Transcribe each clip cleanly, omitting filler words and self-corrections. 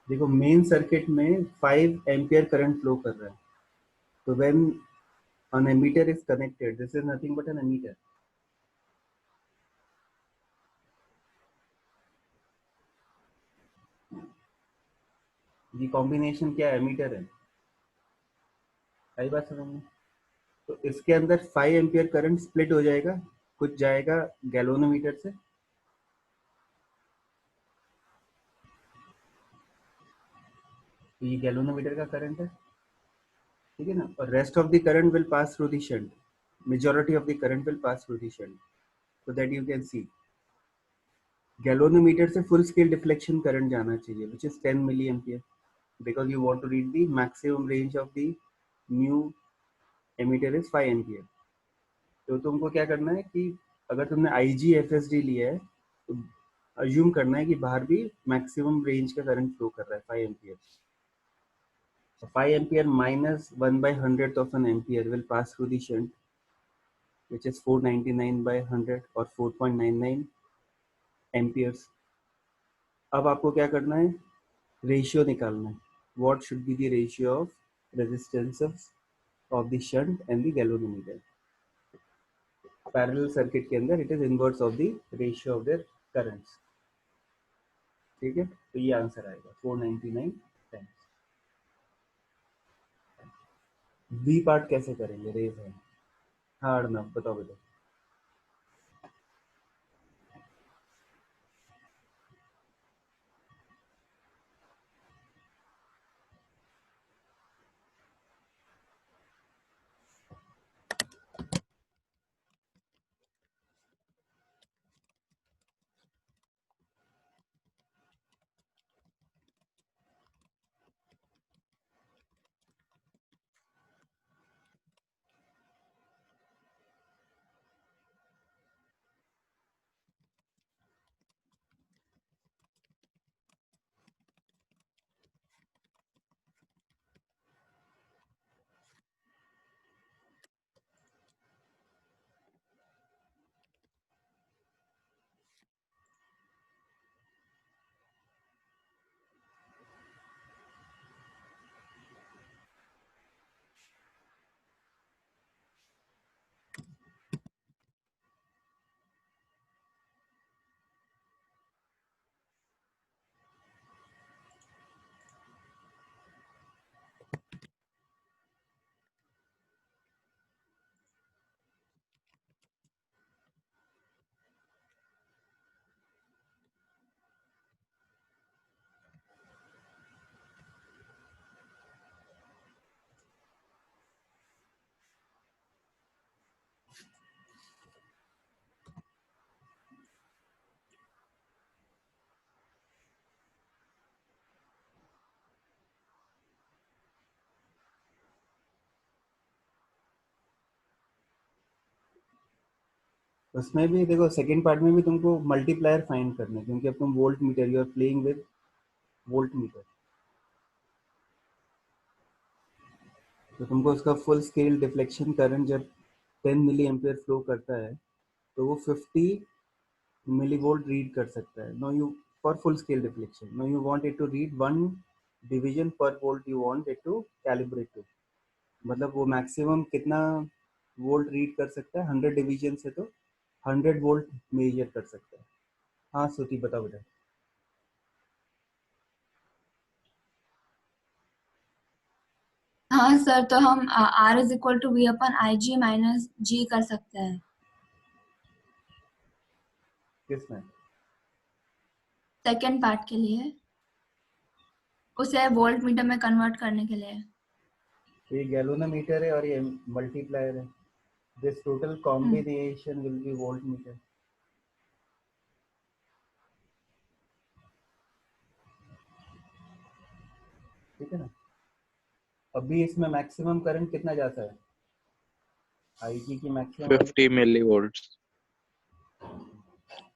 देखो main circuit में 5 ampere current flow कर रहा है, तो when an emitter is connected, this is nothing but an emitter. ये कॉम्बिनेशन क्या एमीटर है, सही बात समझ में। तो इसके अंदर 5 एम्पियर करंट स्प्लिट हो जाएगा, कुछ जाएगा गैल्वेनोमीटर से, तो ये गैल्वेनोमीटर का करंट है, ठीक है ना। और rest of the current will pass through the shunt, majority of the current will pass through the shunt, so that you can see galvanometer से फुल स्केल डिफ्लेक्शन करंट जाना चाहिए which is 10 milliampere, because you want to read the maximum range of the new emitter is 5 ampere. तो तुमको क्या करना है कि अगर तुमने IGFSD लिया है तो अज्यूम करना है कि बाहर भी मैक्सिमम रेंज का करंट फ्लो कर रहा है 5 ampere. 5 ampere minus 1/100th of an ampere will pass through the shunt, which is 499/100 or 4.99 amperes। अब आपको क्या करना है, रेशियो निकालना है, what should be the ratio of resistances of the shunt and the galvanometer। Parallel circuit के अंदर it is inverse of the ratio of their currents, ठीक है। तो ये आंसर आएगा 499 टाइम्स। बी पार्ट कैसे करेंगे, रेज है। हाँ अर्णव बताओ बताओ। उसमें भी देखो सेकंड पार्ट में भी तुमको मल्टीप्लायर फाइंड करना है, क्योंकि अब तुम voltmeter, you are playing with voltmeter, तो तुमको उसका फुल स्केल डिफ्लेक्शन करंट जब 10 मिली एम्पियर फ्लो करता है तो वो 50 मिली वोल्ट रीड कर सकता है। Now you for full scale deflection, now you want it to read 1 division per volt, you want it to calibrate to, मतलब वो मैक्सिमम कितना वोल्ट रीड कर सकता है, 100 डिवीजन से तो 100 वोल्ट मेजर कर सकता है। हाँ श्रुति बताओ बेटा। हाँ सर, तो हम R is equal to V upon I G minus G कर सकते हैं। किसमें? सेकेंड पार्ट के लिए, उसे वोल्ट मीटर में कन्वर्ट करने के लिए। ये गैल्वेनोमीटर है और ये मल्टीप्लायर है, this total combination will be volt meter, ठीक है ना। अभी इसमें मैक्सिमम करंट कितना जाता है, आईजी की मैक्सिमम 50 मिली वोल्ट्स।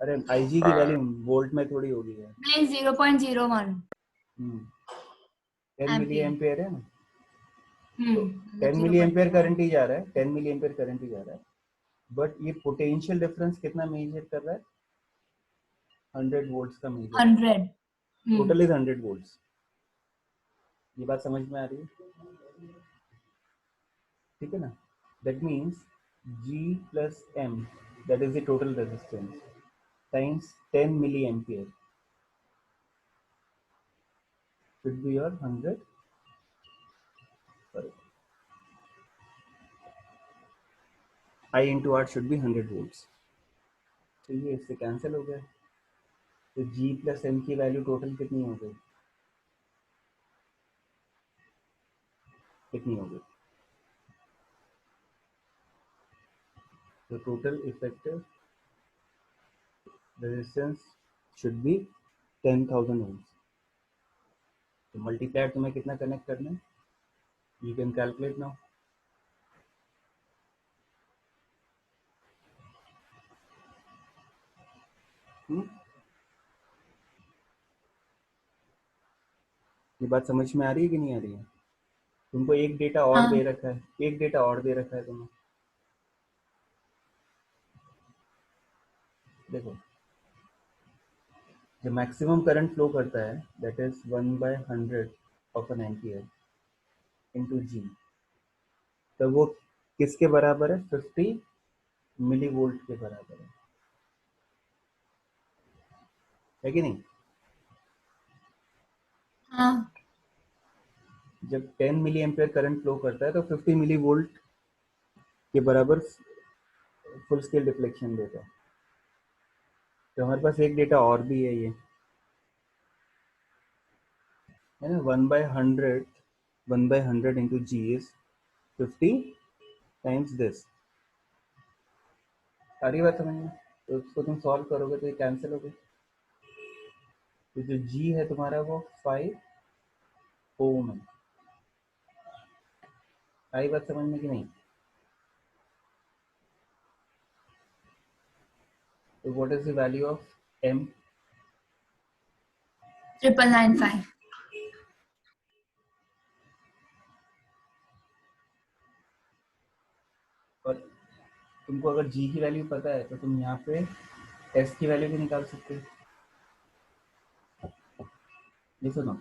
अरे आईजी की वैल्यू वोल्ट में थोड़ी होगी यार, नहीं 0.01 10 मिली एम्पियर है ना, तो 10 मिली एम्पियर 0.01 करंट ही जा रहा है, 10 मिली एम्पियर करंट ही जा रहा है, बट ये पोटेंशियल डिफरेंस कितना मेजर कर रहा है, 100 वोल्ट्स का मेजर, 100 टोटल इज 100 वोल्ट्स, ये बात समझ में आ रही है? ठीक है ना? That means G plus M, that is the total resistance, times 10 milliampere should be your 100, sorry, I into R should be 100 volts. तो ये इससे कैंसिल हो गया, तो G plus M की वैल्यू टोटल कितनी हो गई? कितनी हो गई? तो total effective resistance should be 10,000 ohms. तो मल्टीप्लायर तुम्हें कितना कनेक्ट करना है? You can calculate now. ये बात समझ में आ रही है कि नहीं आ रही है? तुमको एक डेटा और हाँ दे रखा है, एक डेटा और दे रखा है तुम्हें. देखो, जो मैक्सिमम करंट फ्लो करता है that is 1/100 of an ampere into G, तो वो किसके बराबर है? 50 मिली वोल्ट के बराबर है कि नहीं? हाँ जब 10 मिली एम्पियर करंट फ्लो करता है तो 50 मिली वोल्ट के बराबर फुल स्केल डिफ्लेक्शन देता है. तो हमारे पास एक डेटा और भी है, ये है ना, 1/100 into G is 50 times this. सारी बात समझ में? तो उसको तुम सॉल्व करोगे तो ये कैंसिल हो गई. तो जो जी है तुम्हारा वो 5 ओम है. सारी बात समझ में कि नहीं? तो what is the value of M? 995. और तुमको अगर जी की वैल्यू पता है तो तुम यहाँ पे एस की वैल्यू भी निकाल सकते हो. ये सुनो,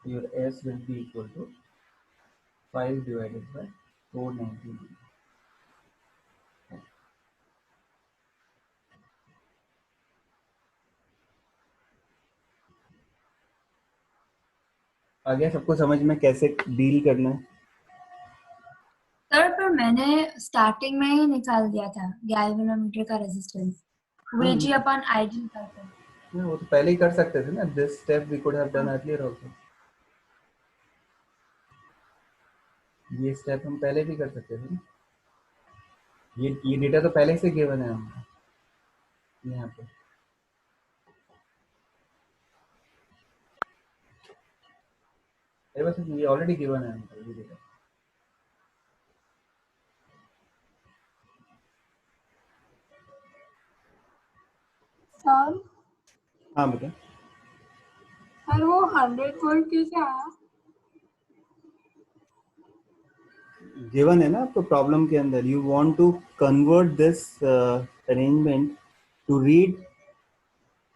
your S will be equal to 5 divided by 490. आ गया सबको समझ में कैसे डील करना है? सर पर मैंने स्टार्टिंग में ही निकाल दिया था गैल्वेनोमीटर का रेजिस्टेंस, वीजी अपॉन आईजी निकालते हैं। वो तो पहले ही कर सकते थे ना. This step we could have done earlier also. ये स्टेप हम पहले भी कर सकते थे ना. ये डेटा तो पहले से गिवन है हमको यहाँ पे. अरे बस ये ऑलरेडी गिवन है हमको ये डेटा. सर हाँ बेटा. सर वो 100 वोल्ट कैसे आया? गिवन है ना आपको प्रॉब्लम के अंदर. You want to convert this arrangement to read.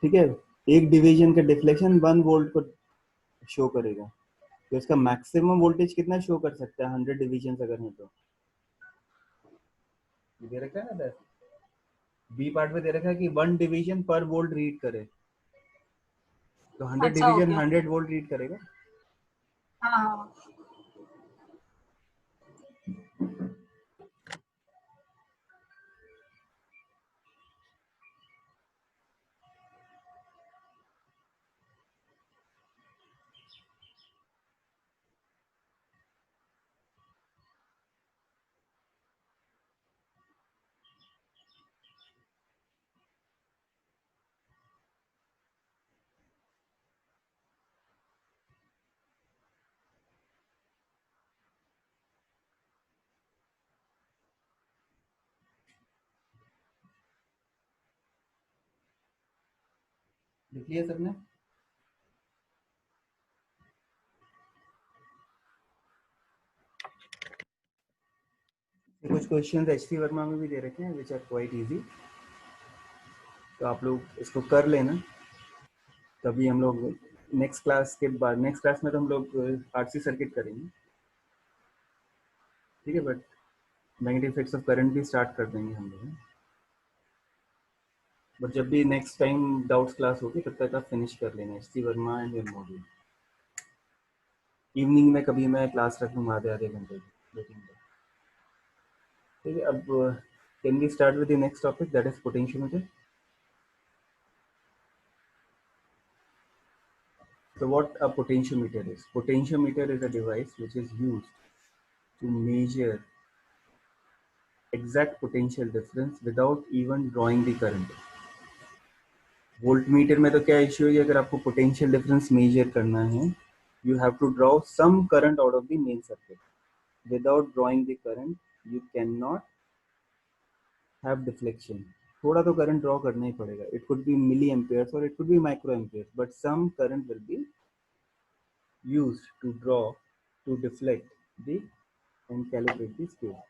ठीक है, एक डिवीजन का डिफ्लेक्शन 1 वोल्ट को शो करेगा, तो इसका मैक्सिमम वोल्टेज कितना शो कर सकता है 100 डिवीजन अगर है तो? ये दे रखा है ना, बी पार्ट में दे रखा है कि 1 डिवीजन पर वोल्ट रीड करे, तो 100 अच्छा हो डिवीजन गया। 100 वोल्ट रीड करेगा. हाँ हाँ लिख लिया सबने? कुछ क्वेश्चन एच सी वर्मा में भी दे रखे हैं विच आर क्वाइट इजी, तो आप लोग इसको कर लेना, तभी हम लोग नेक्स्ट क्लास के बाद, नेक्स्ट क्लास में तो हम लोग आरसी सर्किट करेंगे, ठीक है, but negative effects of current भी स्टार्ट कर देंगे हम लोग। बट जब भी नेक्स्ट टाइम डाउट्स क्लास होगी तब तक आप फिनिश कर लेना S Verma and your module. Evening में कभी मैं क्लास रख लूँगा आधे घंटे की, 2-3 घंटे, ठीक है। अब can we start with the next topic, that is potentiometer. So what a potentiometer is? Potentiometer is a device which is used to measure exact potential difference without even drawing the current. Voltmeter में तो क्या issue है, अगर आपको potential difference measure करना है, you have to draw some current out of the main circuit. Without drawing the current you cannot have deflection. थोड़ा तो करंट ड्रॉ करना ही पड़ेगा. It could be milliamperes और it could be microamperes, but some current will be used to draw to deflect the and calibrate the scale.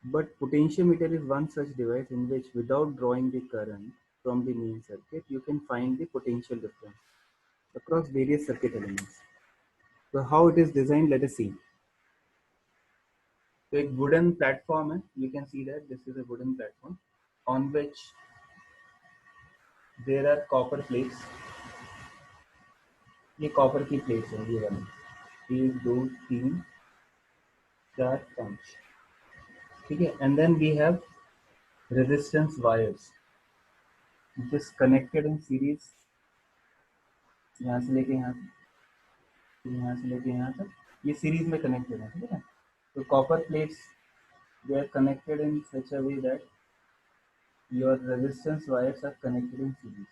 But potentiometer is one such device in which without drawing the current from the main circuit you can find the potential difference across various circuit elements. So how it is designed, let us see. So a wooden platform है, you can see that this is a wooden platform on which there are copper plates. ये copper की plates है, ये वाली 1 2 3 4 5, ठीक है. And then we have resistance wires which is connected in series, यहाँ से लेके यहाँ तक, यहाँ से लेके यहाँ तक, ये सीरीज में कनेक्टेड है, ठीक है. तो copper plates they are connected in such a way that your resistance wires are connected in series.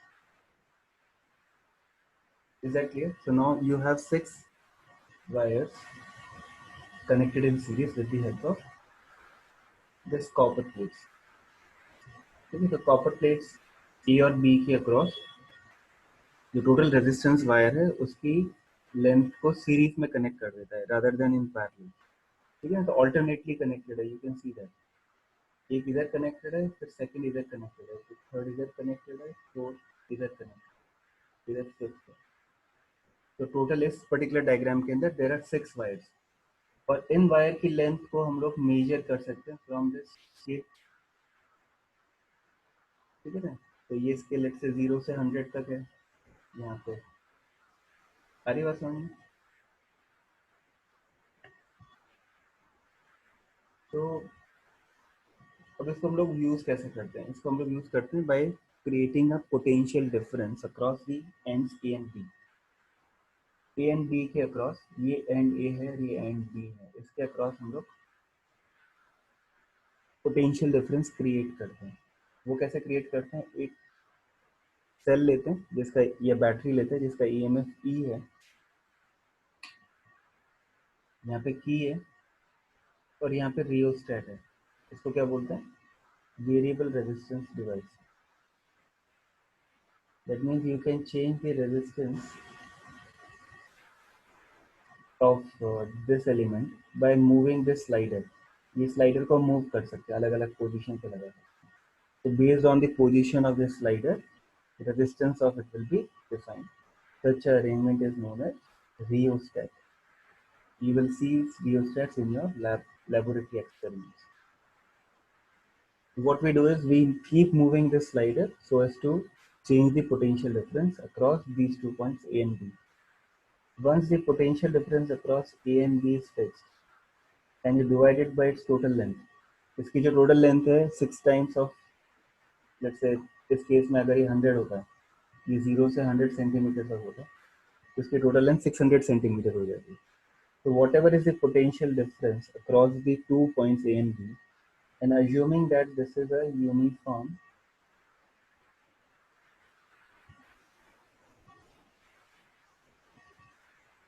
Is that clear? So now you have 6 wires connected in series with the help of this copper plates. ठीक है. तो copper plates ए और B के across जो total resistance wire है उसकी length को series में कनेक्ट कर देता है रादर देन इन पैरेलल, ठीक है. तो अल्टरनेटली कनेक्टेड है, यू कैन सी दैट. एक इधर कनेक्टेड है, फिर सेकंड इधर कनेक्टेड है, फिर थर्ड इधर कनेक्टेड है, फोर्थ इधर कनेक्टेड, इधर फिफ्थ. तो टोटल इस पर्टिकुलर डायग्राम के अंदर देयर आर 6 वायर्स और इन वायर की लेंथ को हम लोग मेजर कर सकते हैं फ्रॉम दिस शेप, ठीक है ना. तो ये स्केल लेट से 0 से 100 तक है. यहाँ पे आ रही बात समझ में? तो अब इसको हम लोग यूज कैसे करते हैं? इसको हम लोग यूज करते हैं by creating a potential difference across the ends A and B. A and B के अक्रॉस, ये एंड ए है, ये एंड बी है, इसके अक्रॉस हम लोग पोटेंशियल डिफरेंस क्रिएट करते हैं. वो कैसे क्रिएट करते हैं? एक सेल लेते हैं जिसका, या बैटरी लेते हैं जिसका ईएमएफ ई है, यहाँ पे की है, और यहाँ पे रियोस्टेट है. इसको क्या बोलते हैं? Variable resistance device. That means you can change the resistance of this element by moving this slider. ये स्लाइडर को मूव कर सकते हैं, अलग अलग पोजीशन पे लगा सकते हैं. So based on the position of this slider, the resistance of it will be defined. Such arrangement is known as rheostat. You will see rheostats in your laboratory experiments. What we do is we keep moving this slider so as to change the potential difference across these 2 points A and B. Once the potential difference across A and B is fixed, and you divide it by its total length. इसकी जो total length है 6 times of, let's say इस case में अगर ये 100 होता है, ये 0 से 100 सेंटीमीटर तक होता है, तो इसकी टोटल लेंथ 600 सेंटीमीटर हो जाती है. तो whatever is the potential difference across the 2 points A and B, and assuming that this is a uniform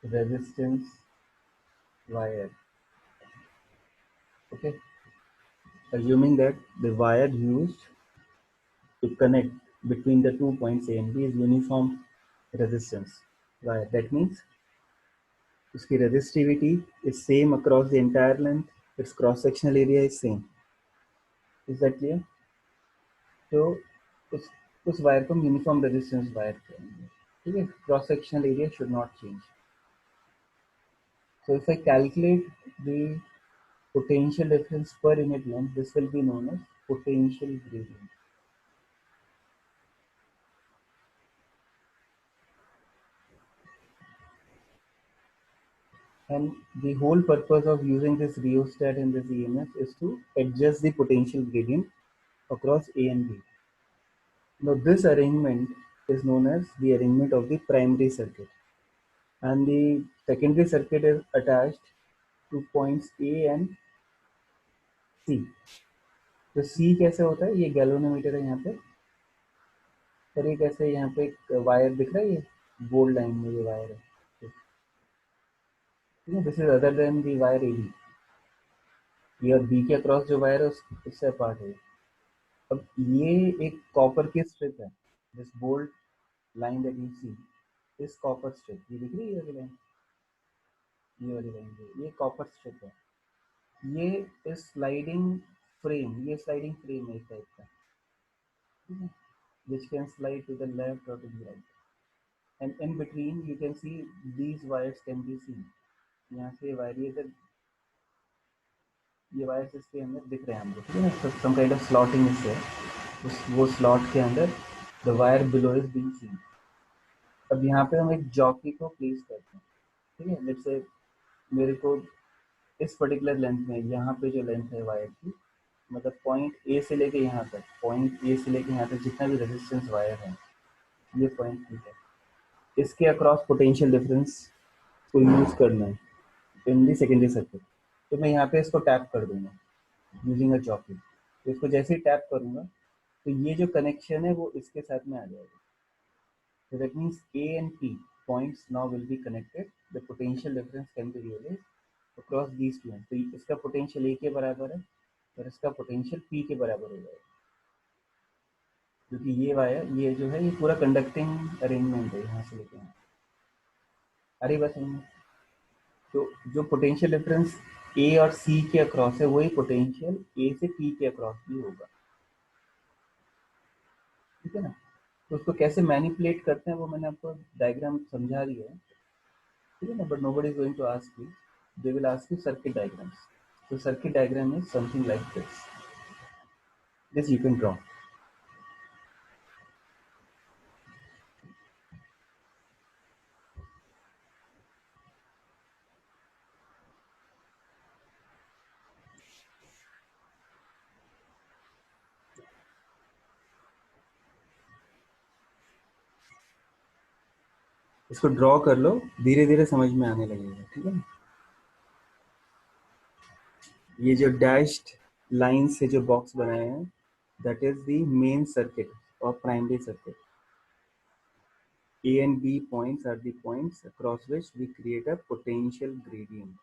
resistance wire, okay, assuming that the wire used to connect between the 2 points A and B is uniform resistance wire, that means उसकी resistivity is same across the entire length, its cross sectional area is same. Is that clear? तो उस wire को हम uniform resistance wire कहेंगे. ठीक है, cross sectional area should not change. So if I calculate the potential difference per unit length, this will be known as potential gradient. And the whole purpose of using this rheostat and this EMF is to adjust the potential gradient across A and B. Now this arrangement is known as the arrangement of the primary circuit, and the secondary circuit is attached to points A and C. तो C कैसे होता है, ये galvanometer है यहाँ पे, और ये कैसे यहाँ पे एक वायर दिख रहा है, ये बोल्ड लाइन में ये वायर है, ठीक है. This is other than the wire AB. ये और B के अक्रॉस जो वायर है उससे अपार्ट है. अब ये एक कॉपर की स्ट्रिप है, this bold line that you see is copper strip, ये दिख रही है ये वाली लाइन, ये वाली लाइन, ये कॉपर स्ट्रिप है. ये इस स्लाइडिंग फ्रेम, ये स्लाइडिंग फ्रेम है एक टाइप का, ठीक है, which can slide to the left or to the right, and in between you can see these wires can be seen. यहाँ से वायर ये वायर्स इसके अंदर दिख रहे हैं हमको, ठीक है ना. सम काइंड ऑफ स्लॉटिंग इससे उस वो स्लॉट के अंदर the wire below is being seen. अब यहाँ पे हम एक जॉकी को प्लेस करते हैं, ठीक है. लेट्स से मेरे को इस पर्टिकुलर लेंथ में, यहाँ पे जो लेंथ है वायर की, मतलब पॉइंट ए से लेके यहाँ तक, पॉइंट ए से लेके यहाँ तक जितना भी रेजिस्टेंस वायर है, ये पॉइंट ठीक है, इसके अक्रॉस पोटेंशियल डिफरेंस को यूज करना है इन दी सेकेंडरी सर्किट. तो मैं यहाँ पे इसको टैप कर दूंगा यूजिंग अ जॉकी. तो इसको जैसे ही टैप करूंगा तो ये जो कनेक्शन है वो इसके साथ में आ जाएगा. So that means A and P points now will be connected. The potential difference can be realized across these two. तो इसका पोटेंशियल A के बराबर है और इसका पोटेंशियल P के बराबर हो जाएगा, क्योंकि ये वायर, ये जो है, ये पूरा कंडक्टिंग अरेंजमेंट है यहाँ से लेके यहाँ. अरे बस तो जो पोटेंशियल डिफरेंस A और C के अक्रॉस है वही पोटेंशियल A से P के अक्रॉस भी होगा, ठीक है ना. तो उसको कैसे मैनिपुलेट करते हैं वो मैंने आपको डायग्राम समझा दिया है, ठीक है ना. But nobody is going to ask you, they will ask you circuit diagrams. So circuit diagram is something like this. This you can draw. इसको ड्रॉ कर लो, धीरे धीरे समझ में आने लगेगा, ठीक है. ये जो डैश्ड लाइन से जो बॉक्स बनाए हैं, that is the main circuit और primary circuit. A and B points are the points across which we create a potential gradient.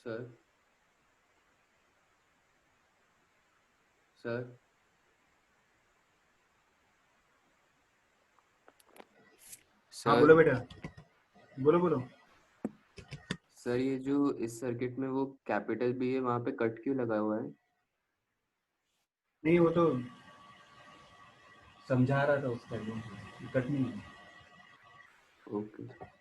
Sir sir हाँ सर बोलो बेटा, बोलो बोलो. सर ये जो इस सर्किट में वो कैपिटल बी है, वहां पे कट क्यों लगा हुआ है? नहीं वो तो समझा रहा था उसका, कट नहीं है. ओके.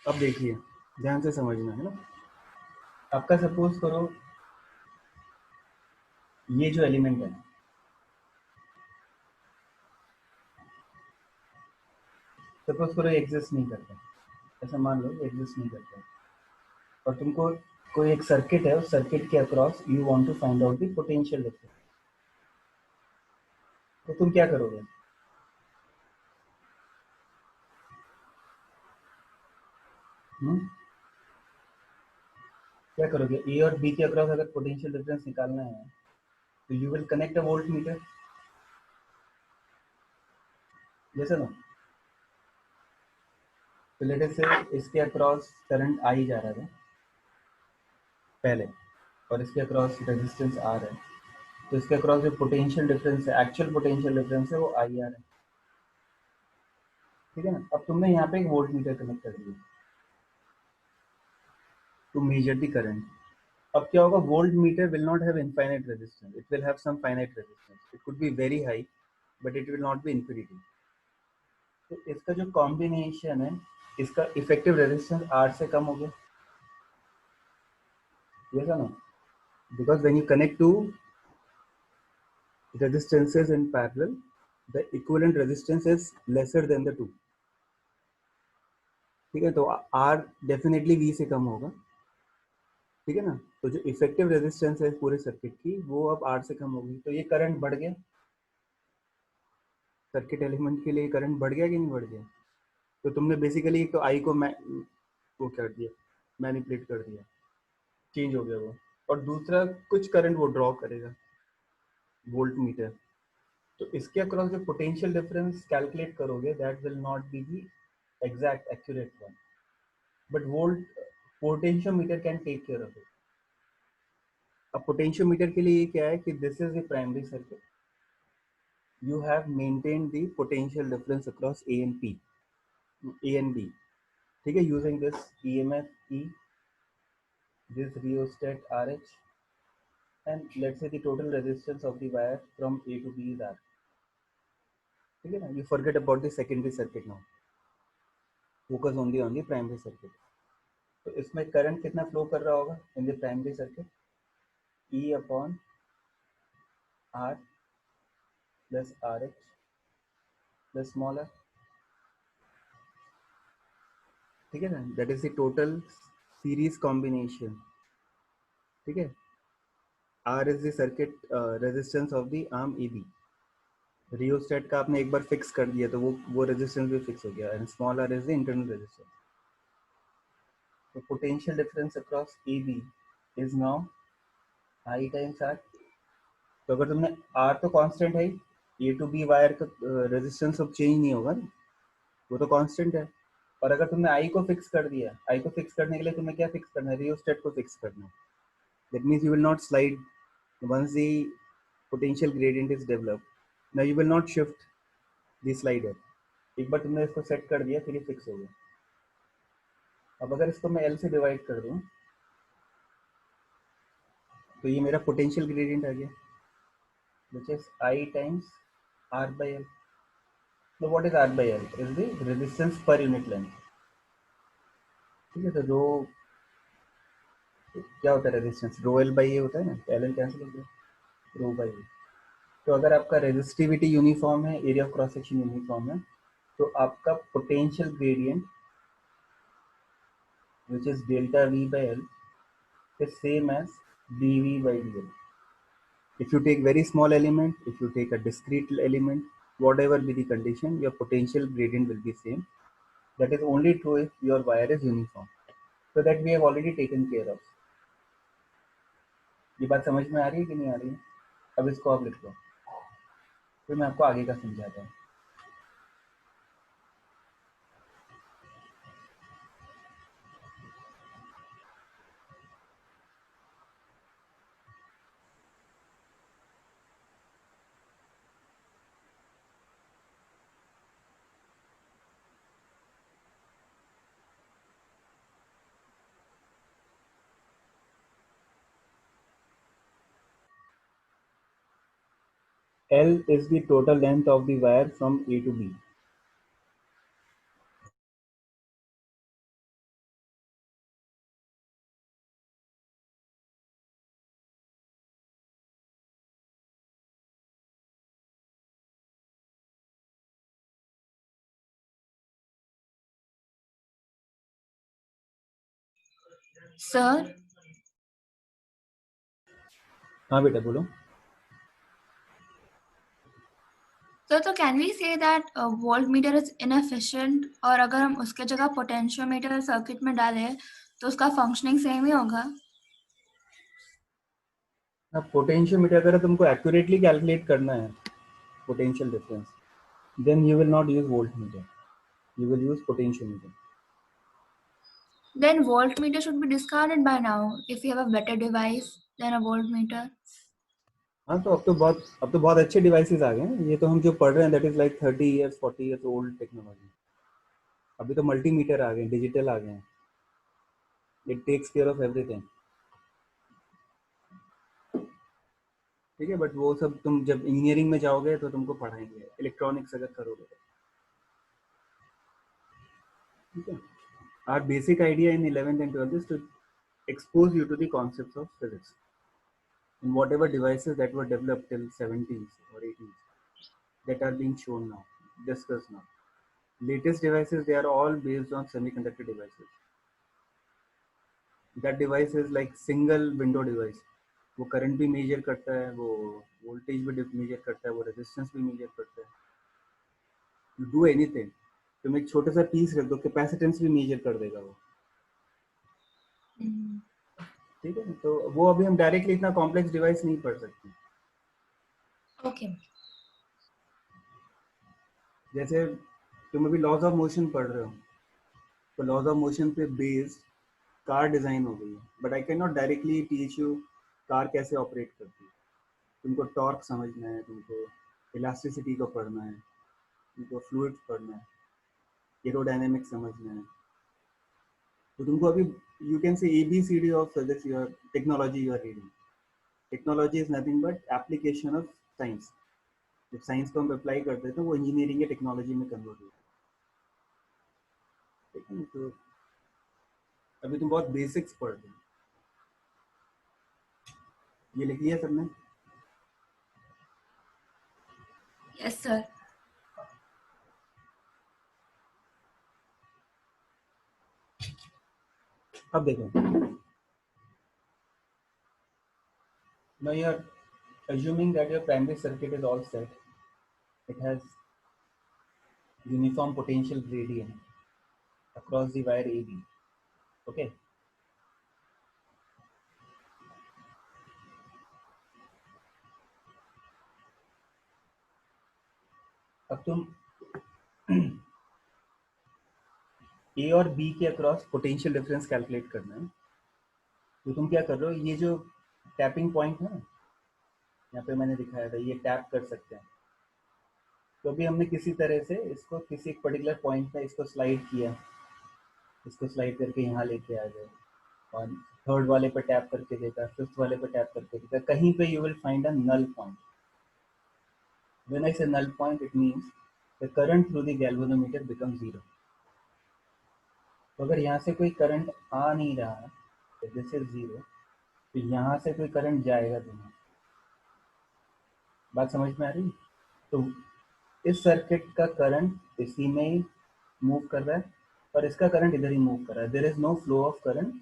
अब देखिए, ध्यान से समझना है ना। आपका सपोज करो ये जो एलिमेंट है, सपोज करो एग्जिस्ट नहीं करता, ऐसा मान लो एग्जिस्ट नहीं करता, और तुमको कोई एक सर्किट है, उस सर्किट के across you want to find out the potential difference, तो तुम क्या करोगे? हुँ? क्या करोगे? ए और बी के अक्रॉस अगर पोटेंशियल डिफरेंस निकालना है, तो you will connect a volt meter, yes और नो? तो लेट अस से इसके अक्रॉस करंट आई जा रहा था पहले, और इसके अक्रॉस रेजिस्टेंस आर है, तो इसके अक्रॉस जो पोटेंशियल डिफरेंस है, एक्चुअल पोटेंशियल डिफरेंस है, वो आई आर है, ठीक है ना? अब तुमने यहाँ पे एक वोल्ट मीटर कनेक्ट कर दिया टू मेजर द करंट। अब क्या होगा? Voltmeter will not have infinite resistance, it will have some finite resistance, it could be very high but it will not be infinity. तो इसका जो combination है, इसका इफेक्टिव रेजिस्टेंस आर से कम हो गया, yes or no? Because when you connect two resistances in parallel, the equivalent resistance is lesser than the two, ठीक है? तो R डेफिनेटली V से कम होगा, ठीक है ना? तो जो इफेक्टिव रेजिस्टेंस है पूरे सर्किट की, वो अब R से कम होगी, तो ये करंट बढ़ गया, सर्किट एलिमेंट के लिए करंट बढ़ गया कि नहीं बढ़ गया? तो तुमने बेसिकली एक तो आई को वो कर दिया, मैनिपुलेट कर दिया, चेंज हो गया वो, और दूसरा कुछ करंट वो ड्रॉ करेगा वोल्ट मीटर, तो इसके अक्रॉस जो पोटेंशियल डिफरेंस कैलकुलेट करोगे, that will not be the exact accurate one, but volt potentiometer can take care of it. अब पोटेंशियोमीटर के लिए ये क्या है कि this is the primary circuit, you have maintain the potential difference across A and P, A and B, ठीक है, using this EMF E, this rheostat RH, and let's say the total resistance of the wire from A to B is R, ठीक है ना? You forget about the secondary circuit now, focus only on the primary circuit. तो इसमें current कितना flow कर रहा होगा in the primary circuit? E upon R plus RH plus small r, ठीक है ना? That is the total series combination, ठीक है? R is the circuit resistance of the arm AB, rheostat का आपने एक बार फिक्स कर दिया तो वो रेजिस्टेंस भी फिक्स हो गया, and small r is the internal resistance. तो potential difference across AB is now I times R। तो अगर तुमने R तो कांस्टेंट है, A टू B वायर का रेजिस्टेंस अब चेंज नहीं होगा ना, वो तो कांस्टेंट है, और अगर तुमने I को फिक्स कर दिया, I को फिक्स करने के लिए तुम्हें क्या फिक्स करना है? रियोस्टेट को फिक्स करना है। That means you will not slide once the potential gradient is developed, now you will not shift the slider, एक बार तुमने इसको सेट कर दिया फिर ये फिक्स हो गया। अब अगर इसको मैं L से डिवाइड कर दूं, तो ये मेरा पोटेंशियल ग्रेडियंट आ गया, which is I times R by L. So what is R by L? Is the resistance per unit length, ठीक है? तो रो क्या होता है? रेजिस्टेंस रो L बाई ए होता है ना, एल एल कैंसिल हो गया, रो बाई ए। तो अगर आपका रेजिस्टिविटी यूनिफॉर्म है, area of cross section uniform है, तो आपका potential gradient which is delta V by L is same as dV by dL. If you take very small element, if you take a discrete element, whatever be the condition, your potential gradient will be same. That is only true if your wire is uniform. So that we have already taken care of. ये बात समझ में आ रही है कि नहीं आ रही है? अब इसको आप लिख लो, फिर मैं आपको आगे का समझाता हूँ। L is the total length of the wire from A to B. Sir हाँ बेटा बोलो। सर तो can we say that voltmeter is inefficient, और अगर हम उसके जगह पोटेंशियोमीटर सर्किट में डालें तो उसका फंक्शनिंग सेम ही होगा? अब पोटेंशियोमीटर अगर तुमको एक्यूरेटली कैलकुलेट करना है potential difference, then you will not use voltmeter, you will use potentiometer. Then voltmeter should be discarded by now if you have a better device than a voltmeter. हाँ तो अब तो बहुत अच्छे डिवाइसेस आ गए हैं। ये तो हम जो पढ़ रहे हैं that is like 30 years 40 years old technology. अभी तो मल्टीमीटर आ गए हैं, डिजिटल आ गए हैं, it takes care of everything. ठीक है, बट वो सब तुम जब इंजीनियरिंग में जाओगे तो तुमको पढ़ाएंगे, इलेक्ट्रॉनिक्स अगर करोगे तो। ठीक है, our basic idea in 11th and 12th is to expose you to the concepts of physics in whatever devices that were developed till 70s or 80s that are being shown now, discussed now. Latest devices, they are all based on semiconductor devices. That device is like single window device. वो current भी major करता है, वो voltage भी major करता है, वो resistance भी मेजर करता है। You do anything, तुम एक छोटा सा पीस रख दो, कैपेसिटेंस भी मेजर कर देगा वो। ठीक है, तो वो अभी हम डायरेक्टली इतना कॉम्प्लेक्स डिवाइस नहीं पढ़ सकते। Okay. जैसे तुम अभी लॉज ऑफ मोशन पढ़ रहे हो, तो लॉज ऑफ मोशन पे बेस्ड कार डिजाइन हो गई है, but I can not directly teach you car कैसे ऑपरेट करती है। तुमको टॉर्क समझना है, तुमको इलास्टिसिटी को पढ़ना है, तुमको फ्लूइड्स पढ़ना है, एरोडायनेमिक्स समझना है। तो तुमको अभी you can say ABCD of physics your technology you are reading. Technology is nothing but application of science. जब साइंस को हम अप्लाई करते हैं तो वो इंजीनियरिंग या टेक्नोलॉजी में कन्वर्ट होता है। ठीक है, तो अभी तुम बहुत बेसिक्स पढ़ रहे हो। ये लिख लिया सबने? Yes, sir. अब देखो, now you are assuming that your primary circuit is all set. It has uniform potential gradient across the wire AB. Okay. अब तुम A और B के अक्रॉस पोटेंशियल डिफरेंस कैलकुलेट करना है। तो तुम क्या कर रहे हो, ये जो टैपिंग पॉइंट है यहाँ पे मैंने दिखाया था, ये टैप कर सकते हैं। तो अभी हमने किसी तरह से इसको किसी एक पर्टिकुलर पॉइंट पे इसको स्लाइड किया, इसको स्लाइड करके यहाँ लेके आ गए, और थर्ड वाले पे टैप करके देखा, फिफ्थ वाले पे टैप करके देखा, कहीं पे you will find a null point. When I say null point, it means the current through the galvanometer become zero. तो अगर यहाँ से कोई करंट आ नहीं रहा है तो दिस इज जीरो, तो यहाँ से कोई करंट जाएगा तो नहीं। बात समझ में आ रही? तो इस सर्किट का करंट इसी में ही मूव कर रहा है और इसका करंट इधर ही मूव कर रहा है। There is no flow of current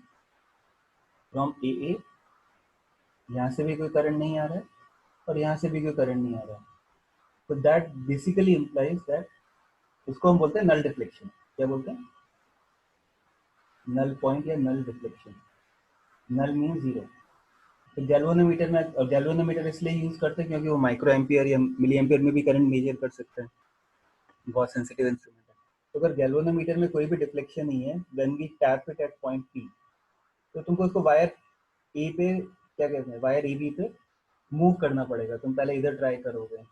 from AA। यहाँ से भी कोई करंट नहीं आ रहा है और यहाँ से भी कोई करंट नहीं आ रहा है। तो दैट बेसिकली इम्प्लाइज दैट, उसको हम बोलते हैं नल डिफ्लेक्शन। क्या बोलते हैं? नल पॉइंट या नल डिफ्लेक्शन। नल मीन जीरो। तो गैल्वेनोमीटर में, और गैल्वेनोमीटर इसलिए यूज करते हैं क्योंकि वो माइक्रो एम्पियर या मिली एम्पियर में भी करंट मेजर कर सकता है, बहुत सेंसिटिव इंस्ट्रूमेंट है। तो अगर गैल्वेनोमीटर में कोई भी डिफ्लेक्शन नहीं है, when we tap it at point P, तो तुमको उसको वायर A पे, क्या कहते हैं, वायर AB पे मूव करना पड़ेगा। तुम पहले इधर ट्राई करोगे,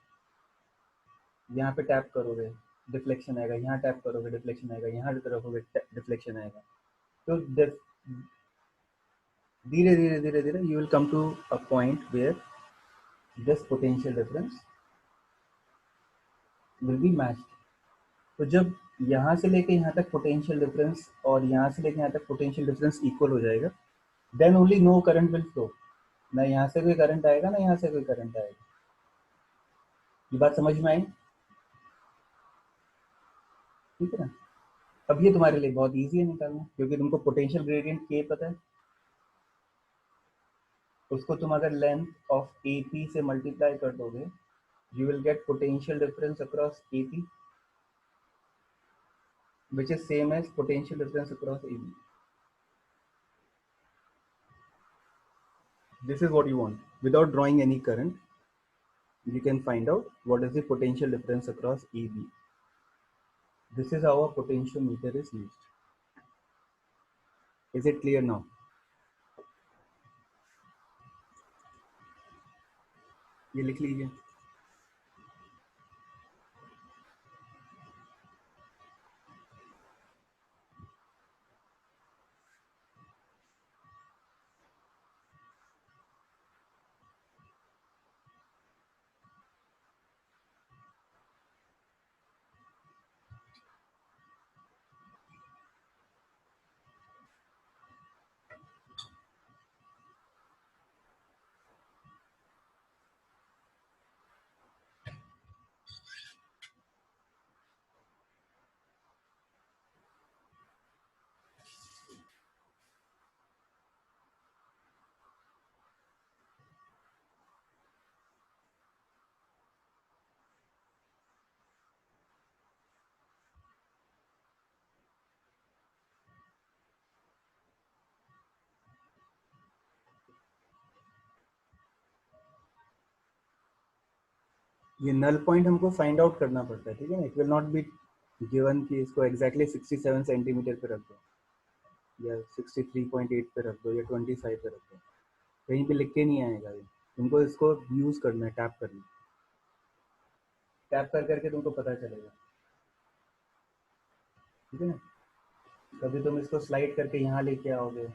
यहाँ पे टैप करोगे, डिफ्लेक्शन आएगा, यहाँ टैप करोगे, डिफ्लेक्शन आएगा, यहाँ रखोगे, डिफ्लेक्शन आएगा। तो धीरे धीरे धीरे धीरे you will come to a point where this potential difference will be matched. तो जब यहाँ से लेके यहाँ तक पोटेंशियल डिफरेंस और यहाँ से लेके यहाँ तक पोटेंशियल डिफरेंस इक्वल हो जाएगा, then only no current will flow. ना यहाँ से कोई करंट आएगा, ना यहाँ से कोई करंट आएगा। ये बात समझ में आई? ठीक है ना? अब ये तुम्हारे लिए बहुत इजी है निकालना, क्योंकि तुमको पोटेंशियल ग्रेडियंट K पता है, उसको तुम अगर लेंथ ऑफ AP से मल्टीप्लाई कर दोगे, you will get potential difference across AP, which is same as potential difference across AB. This is what you want. Without drawing any current, you can find out what is the potential difference across AB. This is how a potentiometer is used. Is it clear now? ये लिख लीजिए. ये null point हमको find out करना पड़ता है, ठीक है ना. It will not be given कि इसको एग्जैक्टली 67 सेंटीमीटर पे रख दो या 63.8 पे रख दो या 25 पे रख दो. कहीं पे लिख के नहीं आएगा ये. तुमको इसको यूज करना है, टैप करना. टैप कर करके तुमको पता चलेगा, ठीक है ना. कभी तुम इसको स्लाइड करके यहाँ लेके आओगे,